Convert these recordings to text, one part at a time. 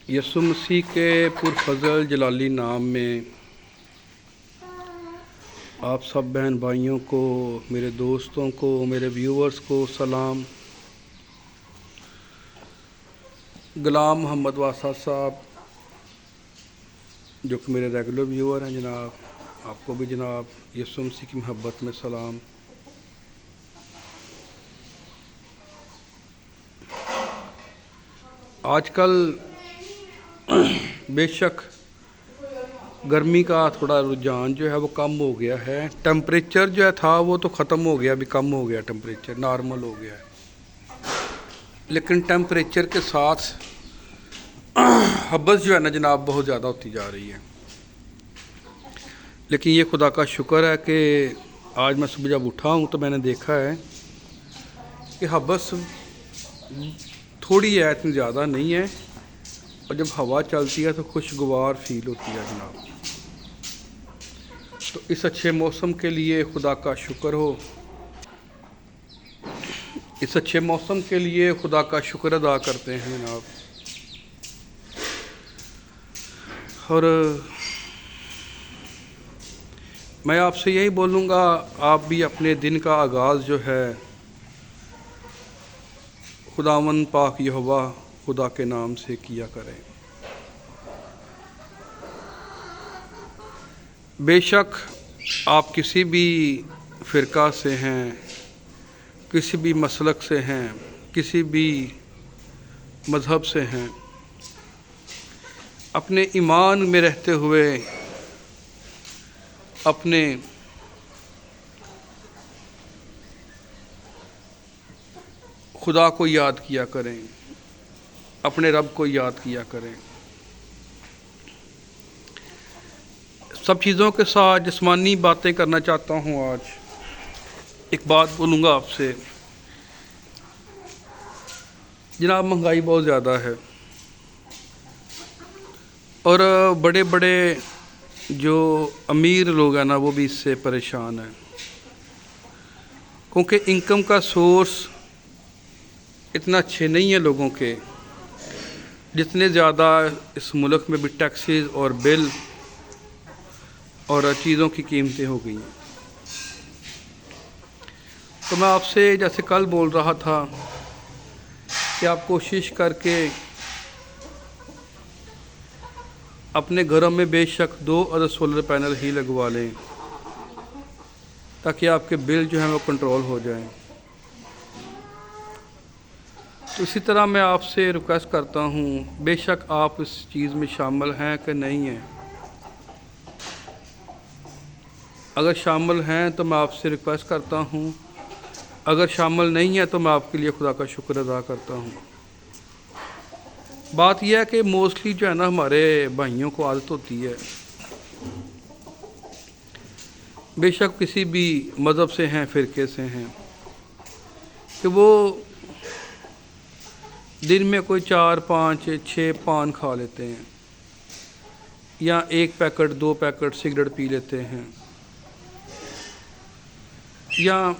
यसु मसीह के पुरफजल जलाली नाम में आप सब बहन भाइयों को, मेरे दोस्तों को, मेरे व्यूअर्स को सलाम। गुलाम मोहम्मद वासा साहब जो कि मेरे रेगुलर व्यूअर हैं जनाब, आपको भी जनाब यसु मसीह की मोहब्बत में सलाम। आजकल बेशक गर्मी का थोड़ा रुझान जो है वो कम हो गया है। टेम्परेचर जो है था वो तो ख़त्म हो गया, अभी कम हो गया, टेम्परेचर नॉर्मल हो गया है। लेकिन टेम्परेचर के साथ हब्बस जो है ना जनाब बहुत ज़्यादा होती जा रही है। लेकिन ये खुदा का शुक्र है कि आज मैं सुबह जब उठा हूँ तो मैंने देखा है कि हब्बस थोड़ी है, इतनी ज़्यादा नहीं है, और जब हवा चलती है तो खुशगवार फील होती है जनाब। तो इस अच्छे मौसम के लिए खुदा का शुक्र हो, इस अच्छे मौसम के लिए खुदा का शुक्र अदा करते हैं जनाब। और मैं आपसे यही बोलूँगा, आप भी अपने दिन का आगाज़ जो है खुदावंद पाक यहोवा खुदा के नाम से किया करें। बेशक आप किसी भी फ़िरका से हैं, किसी भी मसलक से हैं, किसी भी मज़हब से हैं, अपने ईमान में रहते हुए अपने खुदा को याद किया करें, अपने रब को याद किया करें। सब चीज़ों के साथ जिस्मानी बातें करना चाहता हूँ। आज एक बात बोलूँगा आपसे जनाब, महंगाई बहुत ज़्यादा है और बड़े बड़े जो अमीर लोग हैं ना वो भी इससे परेशान हैं, क्योंकि इनकम का सोर्स इतना अच्छे नहीं है लोगों के। जितने ज़्यादा इस मुल्क में भी टैक्सेस और बिल और चीज़ों की कीमतें हो गई हैं। तो मैं आपसे जैसे कल बोल रहा था कि आप कोशिश करके अपने घरों में बेशक 2 अदद सोलर पैनल ही लगवा लें ताकि आपके बिल जो हैं वो कंट्रोल हो जाएं। तो इसी तरह मैं आपसे रिक्वेस्ट करता हूँ, बेशक आप इस चीज़ में शामिल हैं कि नहीं हैं। अगर शामिल हैं तो मैं आपसे रिक्वेस्ट करता हूँ, अगर शामिल नहीं है तो मैं आपके लिए खुदा का शुक्र अदा करता हूँ। बात यह है कि मोस्टली जो है ना हमारे भाइयों को आदत होती है, बेशक किसी भी मज़हब से हैं, फ़िरके से हैं, कि वो दिन में कोई 4, 5, 6 पान खा लेते हैं या 1 पैकेट 2 पैकेट सिगरेट पी लेते हैं, या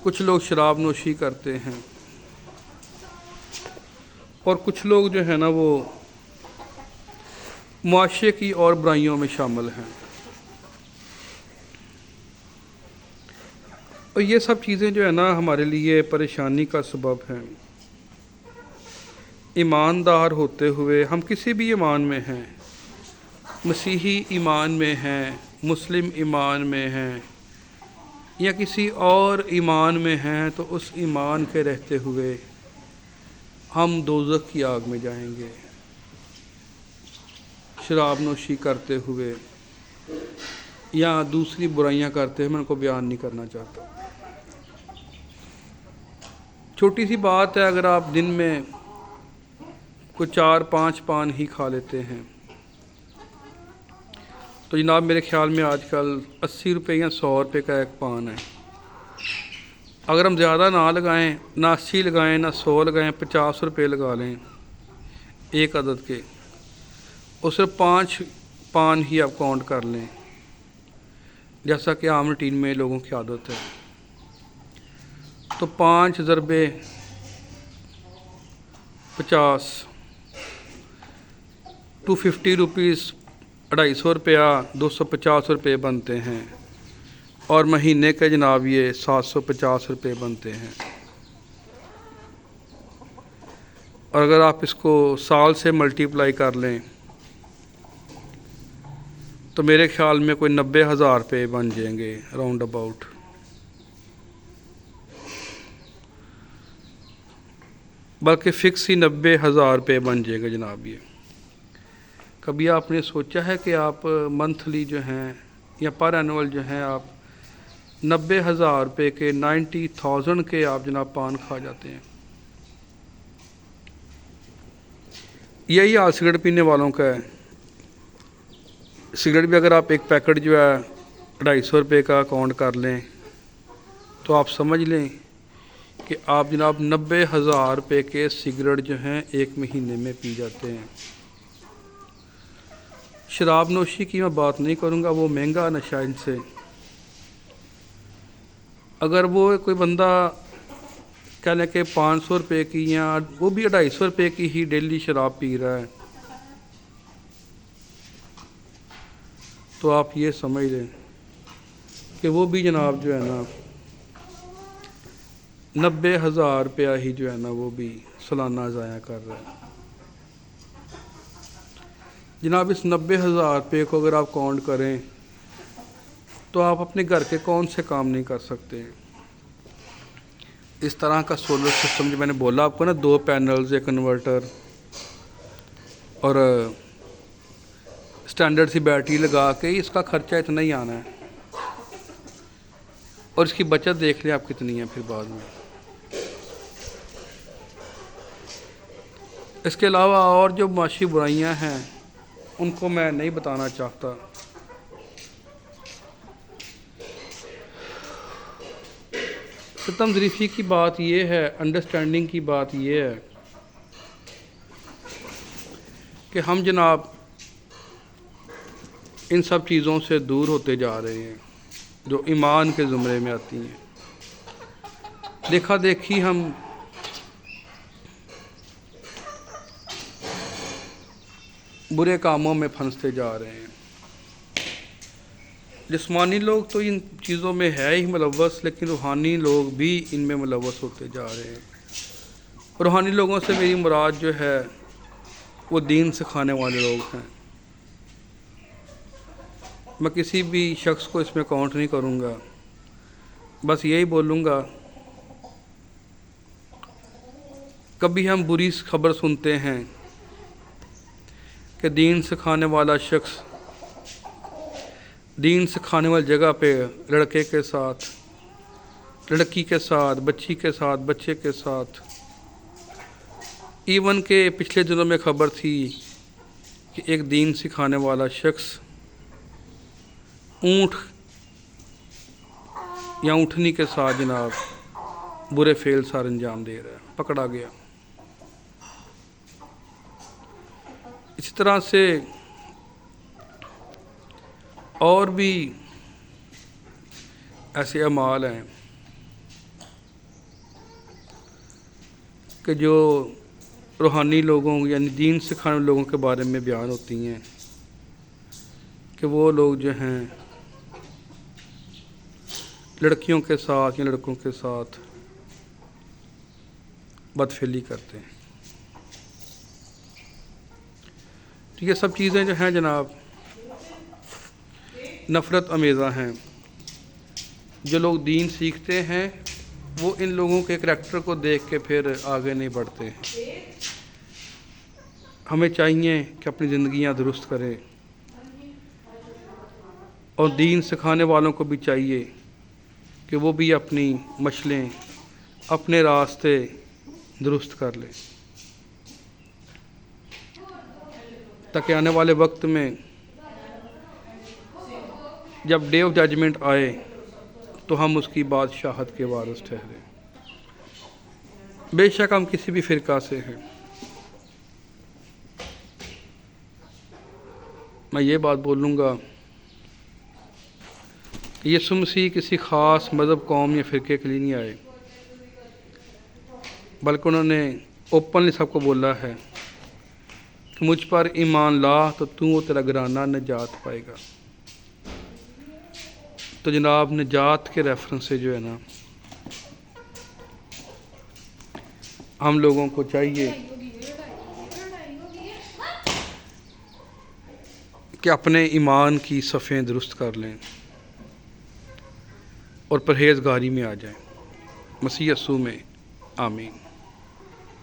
कुछ लोग शराब नोशी करते हैं, और कुछ लोग जो है ना वो मुआशरे की और बुराइयों में शामिल हैं। और ये सब चीज़ें जो है ना हमारे लिए परेशानी का सबब हैं। ईमानदार होते हुए हम किसी भी ईमान में हैं, मसीही ईमान में हैं, मुस्लिम ईमान में हैं या किसी और ईमान में हैं, तो उस ईमान के रहते हुए हम दोज़ख की आग में जाएंगे। शराब नोशी करते हुए या दूसरी बुराइयां करते हुए, मैं उनको बयान नहीं करना चाहता। छोटी सी बात है, अगर आप दिन में कुछ 4-5 पान ही खा लेते हैं तो जनाब मेरे ख्याल में आजकल 80 रुपये या 100 रुपये का एक पान है। अगर हम ज़्यादा ना लगाएं, ना 80 लगाएं, ना 100 लगाएं, 50 रुपये लगा लें एक अदद के, और सिर्फ 5 पान ही आप काउंट कर लें, जैसा कि आम रूटीन में लोगों की आदत है। तो 5 ज़रबे 50 250 रुपीज़ 250 रुपया 250 रुपये बनते हैं, और महीने के जनाब ये 750 रुपये बनते हैं। और अगर आप इसको साल से मल्टीप्लाई कर लें तो मेरे ख्याल में कोई 90,000 रुपये बन जाएंगे राउंड अबाउट। बल्कि फ़िक्स ही 90,000 रुपये बन जाएगा जनाब ये। कभी आपने सोचा है कि आप मंथली जो हैं या पर एनुअल जो हैं आप 90,000 रुपये के 90,000 के आप जनाब पान खा जाते हैं। यही हाल सिगरेट पीने वालों का है। सिगरेट भी अगर आप एक पैकेट जो है 250 रुपये का काउंट कर लें तो आप समझ लें कि आप जनाब 90,000 रुपये के सिगरेट जो हैं एक महीने में पी जाते हैं। शराब नोशी की मैं बात नहीं करूँगा, वो महंगा नशा इनसे। अगर वो कोई बंदा कह लें कि 500 रुपये की या वो भी 250 रुपये की ही डेली शराब पी रहा है तो आप ये समझ लें कि वो भी जनाब जो है ना 90,000 रुपया ही जो है ना वो भी सालाना ज़ाया कर रहा है। जनाब इस 90,000 रुपये को अगर आप काउंट करें तो आप अपने घर के कौन से काम नहीं कर सकते। इस तरह का सोलर सिस्टम जो मैंने बोला आपको ना, 2 पैनल्स, एक कन्वर्टर और स्टैंडर्ड सी बैटरी लगा के इसका खर्चा इतना ही आना है, और इसकी बचत देख लें आप कितनी है फिर बाद में। इसके अलावा और जो माशी बुराइयां हैं उनको मैं नहीं बताना चाहता। सितम ज़रीफ़ी की बात ये है, अंडरस्टैंडिंग की बात ये है कि हम जनाब इन सब चीज़ों से दूर होते जा रहे हैं जो ईमान के ज़ुमरे में आती हैं। देखा देखी हम बुरे कामों में फंसते जा रहे हैं। जिस्मानी लोग तो इन चीज़ों में है ही मुलव्वस, लेकिन रूहानी लोग भी इनमें मुलव्वस होते जा रहे हैं। रूहानी लोगों से मेरी मुराद जो है वो दीन सिखाने वाले लोग हैं। मैं किसी भी शख्स को इसमें काउंट नहीं करूँगा, बस यही बोलूँगा कभी हम बुरी खबर सुनते हैं कि दीन सिखाने वाला शख्स दीन सिखाने वाली जगह पे लड़के के साथ, लड़की के साथ, बच्ची के साथ, बच्चे के साथ, इवन के पिछले दिनों में खबर थी कि एक दीन सिखाने वाला शख्स ऊँट या ऊँटनी के साथ जनाब बुरे फेल सार अंजाम दे रहा है, पकड़ा गया। इसी तरह से और भी ऐसे अमाल हैं कि जो रूहानी लोगों यानी दीन सिखाने लोगों के बारे में बयान होती हैं कि वो लोग जो हैं लड़कियों के साथ या लड़कों के साथ बदफेली करते हैं। तो ये सब चीज़ें जो हैं जनाब नफ़रत अमेज़ा हैं। जो लोग दीन सीखते हैं वो इन लोगों के करैक्टर को देख के फिर आगे नहीं बढ़ते हैं। हमें चाहिए कि अपनी ज़िंदगियां दुरुस्त करें, और दीन सिखाने वालों को भी चाहिए कि वो भी अपनी मशलें, अपने रास्ते दुरुस्त कर लें, ताकि आने वाले वक्त में जब डे ऑफ जजमेंट आए तो हम उसकी बादशाहत के वारिस ठहरें। बेशक हम किसी भी फ़िरका से हैं। मैं ये बात बोलूँगा कि यीशु मसीह किसी ख़ास मज़हब, कौम या फ़िरके के लिए नहीं आए, बल्कि उन्होंने ओपनली सबको बोला है کہ مجھ پر ایمان لا تو و تیرا گھرانہ نجات پائے گا۔ تو جناب نجات کے ریفرنس سے جو ہے نا ہم لوگوں کو چاہیے کہ اپنے ایمان کی صفیں درست کر لیں اور پرہیزگاری میں آ جائیں۔ مسیح یسوع میں آمین۔